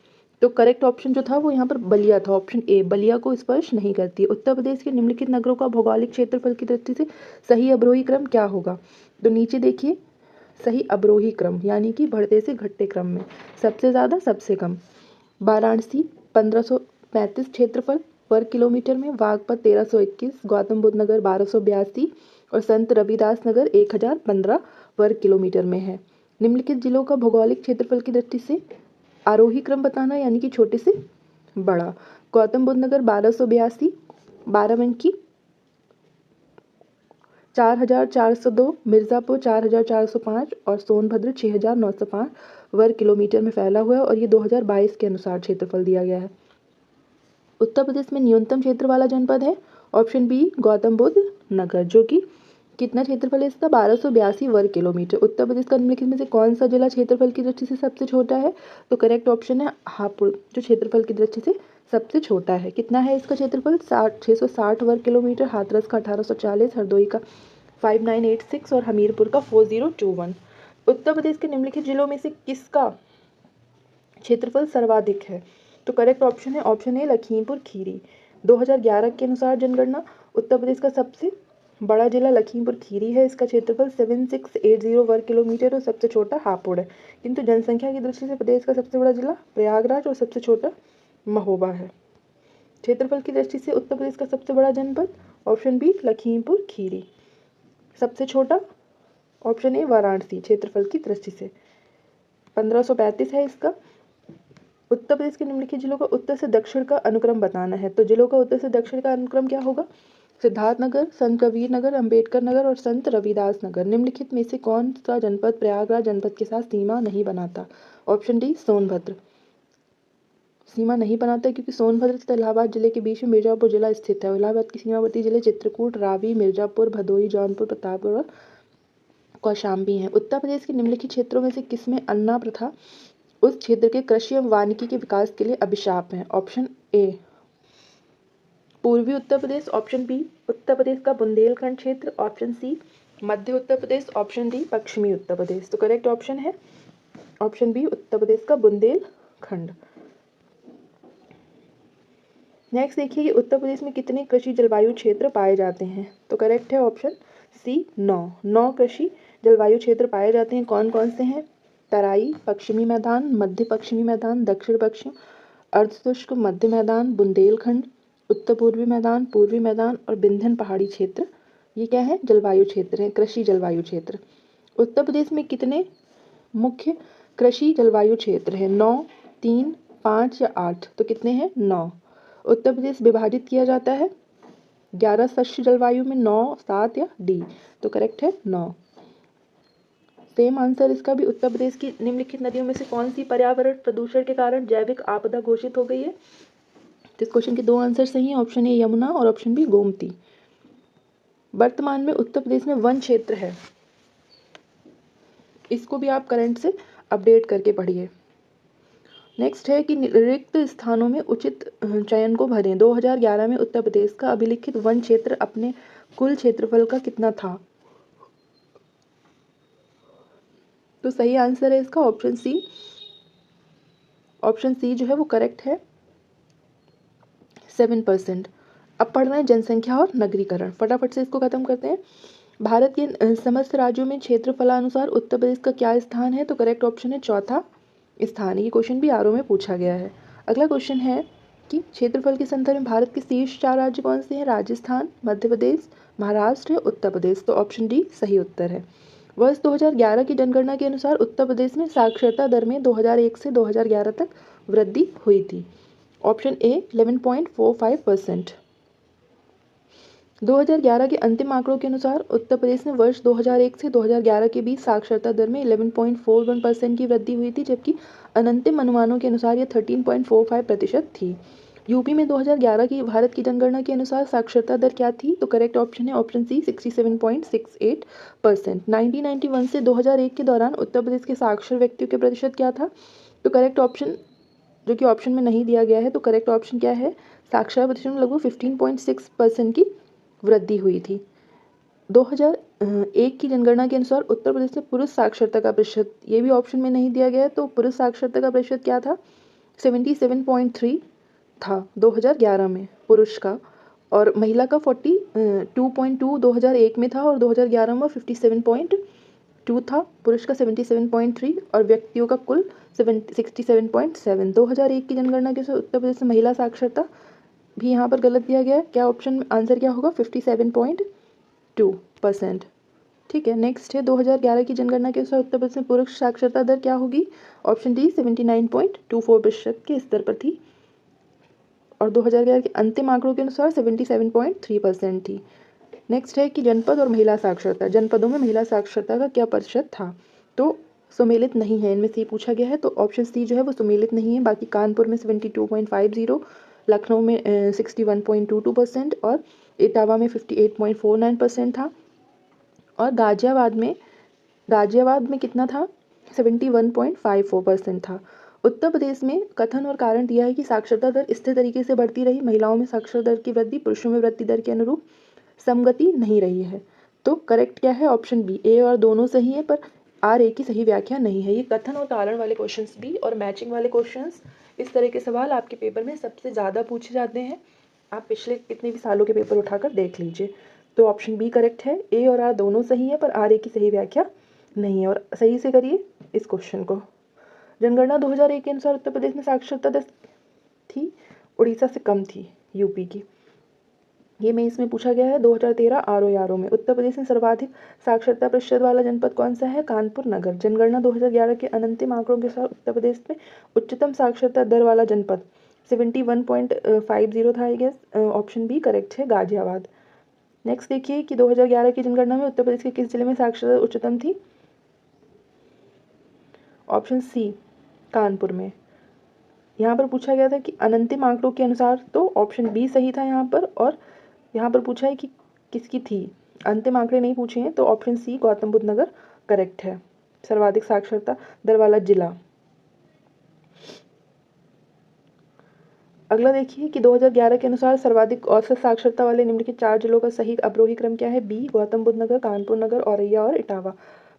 S1: तो करेक्ट ऑप्शन जो था वो यहाँ पर बलिया था, ऑप्शन ए, बलिया को स्पर्श नहीं करती है। उत्तर प्रदेश के निम्नलिखित नगरों का भौगोलिक क्षेत्रफल की दृष्टि से सही अवरोही क्रम क्या होगा? तो नीचे देखिए, सही अवरोही क्रम यानी कि बढ़ते से घटते क्रम में सबसे ज़्यादा सबसे कम। वाराणसी 1535 क्षेत्रफल वर्ग किलोमीटर में, बागपत 1321, गौतम बुद्ध नगर 1282 और संत रविदास नगर 1015 वर्ग किलोमीटर में है। निम्नलिखित जिलों का भौगोलिक क्षेत्रफल की दृष्टि से आरोही क्रम बताना यानी कि छोटे से बड़ा। गौतम बुद्ध नगर 1282, बाराबंकी 4402, मिर्ज़ापुर 4405 और सोनभद्र 6905 वर्ग किलोमीटर में फैला हुआ है और ये 2022 के अनुसार क्षेत्रफल दिया गया है। उत्तर प्रदेश में न्यूनतम क्षेत्र वाला जनपद है ऑप्शन बी, गौतम बुद्ध नगर, जो कि कितना क्षेत्रफल है इसका? 1282 वर्ग किलोमीटर। उत्तर प्रदेश का निम्नलिखित में से कौन सा जिला क्षेत्रफल की दृष्टि से सबसे छोटा है? तो करेक्ट ऑप्शन है हापुड़, जो क्षेत्रफल की दृष्टि से सबसे छोटा है। कितना है इसका क्षेत्रफल? 660 वर्ग किलोमीटर। हाथरस का 1840, हरदोई का 5986 और हमीरपुर का 4021। उत्तर प्रदेश के निम्नलिखित जिलों में से किसका क्षेत्रफल सर्वाधिक है? तो करेक्ट ऑप्शन है ऑप्शन ए, लखीमपुर खीरी। 2011 के अनुसार जनगणना उत्तर प्रदेश का सबसे बड़ा जिला लखीमपुर खीरी है। इसका क्षेत्रफल 7680 वर्ग किलोमीटर और सबसे छोटा हापुड़ है। किंतु जनसंख्या की दृष्टि से प्रदेश का सबसे बड़ा जिला प्रयागराज और सबसे छोटा महोबा है। क्षेत्रफल की दृष्टि से उत्तर प्रदेश का सबसे बड़ा जनपद ऑप्शन बी, लखीमपुर खीरी। सबसे छोटा ऑप्शन ए, वाराणसी, क्षेत्रफल की दृष्टि से 1535 है इसका। उत्तर प्रदेश के निम्नलिखित जिलों का उत्तर से दक्षिण का अनुक्रम बताना है। तो जिलों का उत्तर से दक्षिण का अनुक्रम क्या होगा? सिद्धार्थनगर, संत कबीर नगर, अम्बेडकर नगर और संत रविदास नगर। निम्नलिखित में से कौन सा जनपद प्रयागराज जनपद के साथ सीमा नहीं बनाता? ऑप्शन डी, सोनभद्र सीमा नहीं बनाता क्योंकि सोनभद्र तथा इलाहाबाद जिले के बीच में मिर्जापुर जिला स्थित है। इलाहाबाद की सीमावर्ती जिले चित्रकूट, रावी, मिर्जापुर, भदोही, जौनपुर, प्रतापगढ़ और कौशाम्बी हैं। उत्तर प्रदेश के निम्नलिखित क्षेत्रों में से किसमें अन्ना प्रथा उस क्षेत्र के कृषि एवं वानिकी के विकास के लिए अभिशाप है? ऑप्शन ए, पूर्वी उत्तर प्रदेश, ऑप्शन बी, उत्तर प्रदेश का बुंदेलखंड क्षेत्र, ऑप्शन सी, मध्य उत्तर प्रदेश, ऑप्शन डी, पश्चिमी उत्तर प्रदेश। तो करेक्ट ऑप्शन है ऑप्शन बी, उत्तर प्रदेश का बुंदेलखंड। नेक्स्ट देखिए कि उत्तर प्रदेश में कितने कृषि जलवायु क्षेत्र पाए जाते हैं? तो करेक्ट है ऑप्शन सी, 9 कृषि जलवायु क्षेत्र पाए जाते हैं। कौन कौन से हैं? तराई, पश्चिमी मैदान, मध्य पश्चिमी मैदान, दक्षिण पश्चिम, अर्धशुष्क मध्य मैदान, बुंदेलखंड, उत्तर पूर्वी मैदान, पूर्वी मैदान और विंध्यन पहाड़ी क्षेत्र। ये क्या है? जलवायु क्षेत्र है, कृषि जलवायु क्षेत्र। उत्तर प्रदेश में कितने मुख्य कृषि जलवायु क्षेत्र है? 9, 3, 5 या 8? तो कितने हैं? 9। उत्तर प्रदेश विभाजित किया जाता है 11 शस्य जलवायु में, 9, 7 या डी? तो करेक्ट है 9। सेम आंसर इसका भी। उत्तर प्रदेश की निम्नलिखित नदियों में से कौन सी पर्यावरण प्रदूषण के कारण जैविक आपदा घोषित हो गई है? इस क्वेश्चन के 2 आंसर सही हैं, ऑप्शन ए यमुना और ऑप्शन बी गोमती। वर्तमान में उत्तर प्रदेश में वन क्षेत्र है, इसको भी आप करंट से अपडेट करके पढ़िए। नेक्स्ट है कि रिक्त स्थानों में उचित चयन को भरें। 2011 में उत्तर प्रदेश का अभिलिखित वन क्षेत्र अपने कुल क्षेत्रफल का कितना था? तो सही आंसर है इसका ऑप्शन सी। ऑप्शन सी जो है वो करेक्ट है, 7%। अब पढ़ रहे हैं जनसंख्या और नगरीकरण। फटाफट से इसको खत्म करते हैं। भारत के समस्त राज्यों में क्षेत्रफलानुसार उत्तर प्रदेश का क्या स्थान है? तो करेक्ट ऑप्शन है चौथा स्थान। ये क्वेश्चन भी आरओ में पूछा गया है। अगला क्वेश्चन है कि क्षेत्रफल के संदर्भ में भारत के शीर्ष 4 राज्य कौन से हैं? राजस्थान, मध्य प्रदेश, महाराष्ट्र, उत्तर प्रदेश। तो ऑप्शन डी सही उत्तर है। वर्ष 2011 की जनगणना के अनुसार उत्तर प्रदेश में साक्षरता दर में 2001 से 2011 तक वृद्धि हुई थी। Option A 11.45%। 2011 के अंतिम आंकड़ों के अनुसार उत्तर प्रदेश में वर्ष 2001 से 2011 के बीच साक्षरता दर में 11.41% की वृद्धि हुई थी, जबकि अनंतिम अनुमानों के अनुसार यह 13.45% थी। यूपी में 2011 की भारत की जनगणना के अनुसार साक्षरता दर क्या थी? तो करेक्ट ऑप्शन है ऑप्शन सी 67.68%। 1991 से 2001 के दौरान उत्तर प्रदेश के साक्षर व्यक्तियों के प्रतिशत क्या था? तो करेक्ट ऑप्शन, जो कि ऑप्शन में नहीं दिया गया है, तो करेक्ट ऑप्शन क्या है? साक्षरता प्रतिशत में लगभग 15.6% की वृद्धि हुई थी। 2001 की जनगणना के अनुसार उत्तर प्रदेश में पुरुष साक्षरता का प्रतिशत, ये भी ऑप्शन में नहीं दिया गया है, तो पुरुष साक्षरता का प्रतिशत क्या था? 77.3 था 2011 में पुरुष का, और महिला का 42.2 2001 में था, और 2011 में 57.2 था। पुरुष का 77.3 और व्यक्तियों का कुल 67.7। 2001 की जनगणना के अनुसार उत्तर प्रदेश में महिला साक्षरता भी यहाँ पर गलत दिया गया है। क्या ऑप्शन आंसर क्या होगा? 57.2%। ठीक है, नेक्स्ट है 2011 की जनगणना के अनुसार उत्तर प्रदेश में पुरुष साक्षरता दर क्या होगी? ऑप्शन डी 79.24% के स्तर पर थी, और 2011 के अंतिम आंकड़ों के अनुसार 77.3% थी। नेक्स्ट है कि जनपद और महिला साक्षरता, जनपदों में महिला साक्षरता का क्या प्रतिशत था? तो सुमेलित नहीं है, इनमें से पूछा गया है, तो ऑप्शन सी जो है वो सुमेलित नहीं है। बाकी कानपुर में 72.50, लखनऊ में 61.22% और इटावा में 58.49% था, और गाजियाबाद में कितना था? 71.54% था। उत्तर प्रदेश में कथन और कारण दिया है कि साक्षरता दर स्थिर तरीके से बढ़ती रही, महिलाओं में साक्षरता दर की वृद्धि पुरुषों में वृद्धि दर के अनुरूप समगति नहीं रही है। तो करेक्ट क्या है? Option B. ए और दोनों सही है, पर आर ए की सही व्याख्या नहीं है। ये कथन और कारण वाले क्वेश्चंस भी और मैचिंग वाले क्वेश्चंस, इस तरह के सवाल आपके पेपर में सबसे ज़्यादा पूछे जाते हैं। आप पिछले कितने भी सालों के पेपर उठाकर देख लीजिए। तो ऑप्शन बी करेक्ट है। ए और आर दोनों सही है, पर आर ए की सही व्याख्या नहीं है। और सही से करिए इस क्वेश्चन को। जनगणना 2001 के अनुसार उत्तर प्रदेश में साक्षरता दर थी, उड़ीसा से कम थी यूपी की। ये में इसमें पूछा गया है 2013 आरओ में उत्तर प्रदेश में सर्वाधिक साक्षरता प्रतिशत वाला जनपद कौन सा है? कानपुर नगर। जनगणना 2011 के अंतिम आंकड़ों के अनुसार उत्तर प्रदेश में उच्चतम साक्षरता दर वाला जनपद 71.50 था, I guess. Option B correct है, गाजियाबाद। नेक्स्ट देखिए कि 2011 की जनगणना में उत्तर प्रदेश के किस जिले में साक्षरता उच्चतम थी? ऑप्शन सी कानपुर में। यहाँ पर पूछा गया था कि अंतिम आंकड़ों के अनुसार, तो ऑप्शन बी सही था यहाँ पर। और यहाँ पर पूछा है कि किसकी थी, अंतिम आंकड़े नहीं पूछे हैं, तो ऑप्शन सी गौतम बुद्ध नगर करेक्ट है, सर्वाधिक साक्षरता दर वाला जिला। अगला देखिए कि 2011 के अनुसार सर्वाधिक औसत साक्षरता वाले निम्नलिखित 4 जिलों का सही अवरोही क्रम क्या है? बी गौतम बुद्ध नगर, कानपुर नगर, औरैया और इटावा।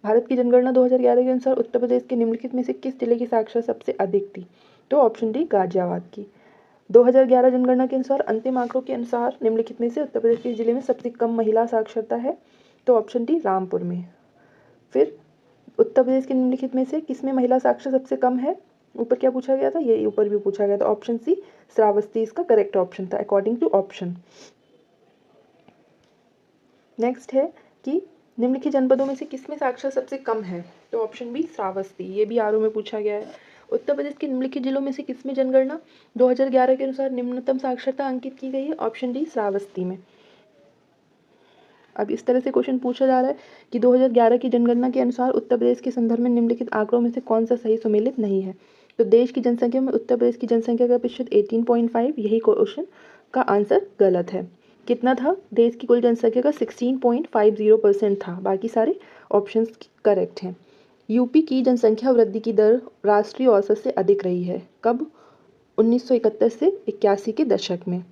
S1: भारत की जनगणना 2011 के अनुसार उत्तर प्रदेश के निम्नलिखित में से किस जिले की साक्षरता सबसे अधिक थी? तो ऑप्शन डी गाजियाबाद की। 2011 जनगणना के अनुसार अंतिम आंकड़ों के अनुसार निम्नलिखित में से उत्तर प्रदेश के जिले में सबसे कम महिला साक्षरता है? तो ऑप्शन डी रामपुर में। फिर उत्तर प्रदेश के निम्नलिखित में से किस में महिला साक्षरता सबसे कम है? ऊपर क्या पूछा गया था? ये ऊपर भी पूछा गया था। ऑप्शन सी श्रावस्ती इसका करेक्ट ऑप्शन था अकॉर्डिंग टू ऑप्शन। नेक्स्ट है कि निम्नलिखित जनपदों में से किसमें साक्षरता सबसे कम है? तो ऑप्शन बी श्रावस्ती। ये भी आरओ में पूछा गया है। उत्तर प्रदेश के निम्नलिखित जिलों में से किसमें जनगणना 2011 के अनुसार निम्नतम साक्षरता अंकित की गई है? ऑप्शन डी श्रावस्ती में। अब इस तरह से क्वेश्चन पूछा जा रहा है कि 2011 की जनगणना के अनुसार उत्तर प्रदेश के संदर्भ में निम्नलिखित आंकड़ों में से कौन सा सही सुमेलित नहीं है? तो देश की जनसंख्या में उत्तर प्रदेश की जनसंख्या का प्रतिशत 18.5, यही क्वेश्चन का आंसर गलत है। कितना था? देश की कुल जनसंख्या का 16.50% था। बाकी सारे ऑप्शंस करेक्ट हैं। यूपी की जनसंख्या वृद्धि की दर राष्ट्रीय औसत से अधिक रही है। कब? 1971 से 81 के दशक में।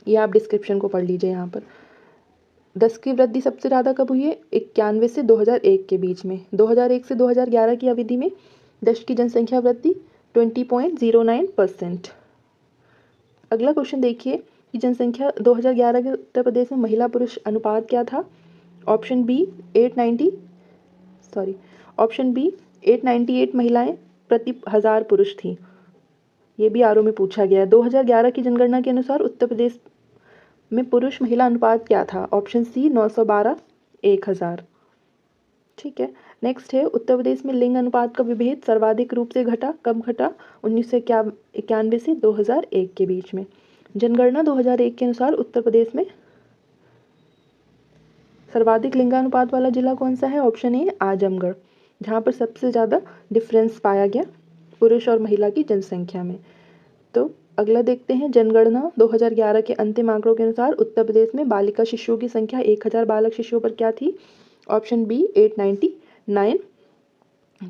S1: ये आप डिस्क्रिप्शन को पढ़ लीजिए यहाँ पर। 10 की वृद्धि सबसे ज़्यादा कब हुई है? 91 से 2001 के बीच में। 2001 से 2011 की अवधि में देश की जनसंख्या वृद्धि 20.09%। अगला क्वेश्चन देखिए कि जनसंख्या 2011 के उत्तर प्रदेश में महिला पुरुष अनुपात क्या था? ऑप्शन बी 898 महिलाएं प्रति 1000 पुरुष थी। ये भी आरओ में पूछा गया है। 2011 की जनगणना के अनुसार उत्तर प्रदेश में पुरुष महिला अनुपात क्या था? Option C 912 1000। ठीक है, नेक्स्ट है उत्तर प्रदेश में लिंग अनुपात का विभेद सर्वाधिक रूप से घटा। कब घटा? 1991 से 2001 के बीच में। जनगणना 2001 के अनुसार उत्तर प्रदेश में सर्वाधिक लिंगानुपात वाला जिला कौन सा है? ऑप्शन ए आजमगढ़, जहाँ पर सबसे ज़्यादा डिफरेंस पाया गया पुरुष और महिला की जनसंख्या में। तो अगला देखते हैं, जनगणना 2011 के अंतिम आंकड़ों के अनुसार उत्तर प्रदेश में बालिका शिशुओं की संख्या 1000 बालक शिशुओं पर क्या थी? ऑप्शन बी 899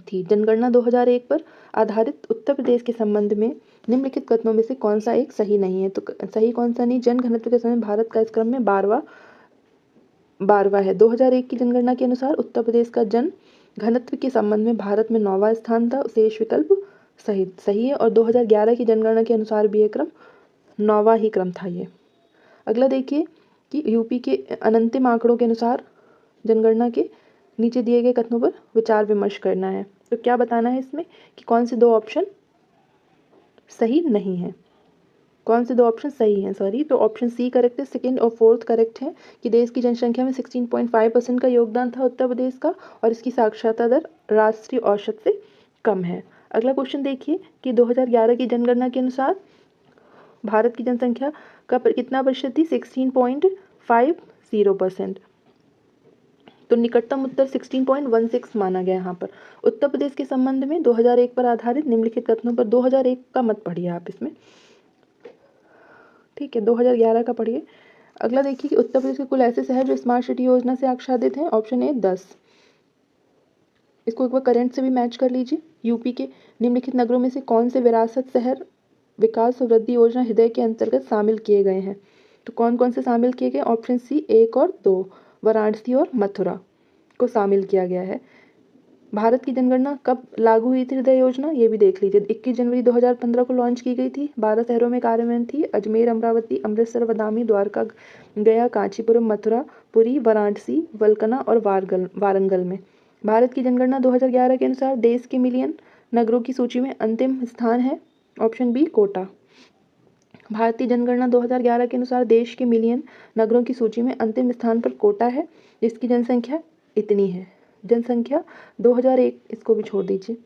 S1: थी। जनगणना 2001 पर आधारित उत्तर प्रदेश के संबंध में निम्नलिखित कथनों में से कौन सा एक सही नहीं है? तो सही कौन सा नहीं? जन घनत्व के समय भारत का इस क्रम में 12वां है। 2001 की जनगणना के अनुसार उत्तर प्रदेश का जन घनत्व के संबंध में भारत में 9वां स्थान था। शेष विकल्प सही है। और 2011 की जनगणना के अनुसार भी ये क्रम 9वां ही क्रम था ये। अगला देखिए कि यूपी के अंतिम आंकड़ों के अनुसार जनगणना के नीचे दिए गए कथनों पर विचार विमर्श करना है। तो क्या बताना है इसमें कि कौन से दो ऑप्शन सही नहीं है, कौन से दो ऑप्शन सही हैं? तो ऑप्शन सी करेक्ट है, सेकंड और फोर्थ करेक्ट है कि देश की जनसंख्या में 16.5% का योगदान था उत्तर प्रदेश का और इसकी साक्षरता दर राष्ट्रीय औसत से कम है। अगला क्वेश्चन देखिए कि 2011 की जनगणना के अनुसार भारत की जनसंख्या का कितना प्रतिशत थी? 16.50%। तो निकटतम उत्तर 16.16 माना गया यहाँ पर। उत्तर प्रदेश के संबंध में 2001 पर आधारित निम्नलिखित कथनों पर 2001 का मत पढ़िए आप इसमें, ठीक है, 2011 का पढ़िए। अगला देखिए कि उत्तर प्रदेश के कुल ऐसे शहर जो स्मार्ट सिटी योजना से आच्छादित हैं। Option A 10। इसको एक बार करंट से भी मैच कर लीजिए। यूपी के निम्नलिखित नगरों में से कौन से विरासत शहर विकास और वृद्धि योजना हृदय के अंतर्गत शामिल किए गए हैं? तो कौन कौन से शामिल किए गए? ऑप्शन सी 1 और 2, वाराणसी और मथुरा को शामिल किया गया है। भारत की जनगणना कब लागू हुई थी हृदय योजना? ये भी देख लीजिए। 21 जनवरी 2015 को लॉन्च की गई थी। 12 शहरों में कार्यान्वयन थी। अजमेर, अमरावती, अमृतसर, बदामी, द्वारका, गया, कांचीपुरम, मथुरा, पुरी, वाराणसी, वलकना और वारंगल में। भारत की जनगणना 2011 के अनुसार देश के मिलियन नगरों की सूची में अंतिम स्थान है। Option B Kota. भारतीय जनगणना 2011 के अनुसार देश के मिलियन नगरों की सूची में अंतिम स्थान पर कोटा है, जिसकी जनसंख्या इतनी है। जनसंख्या 2001, इसको भी छोड़ दीजिए।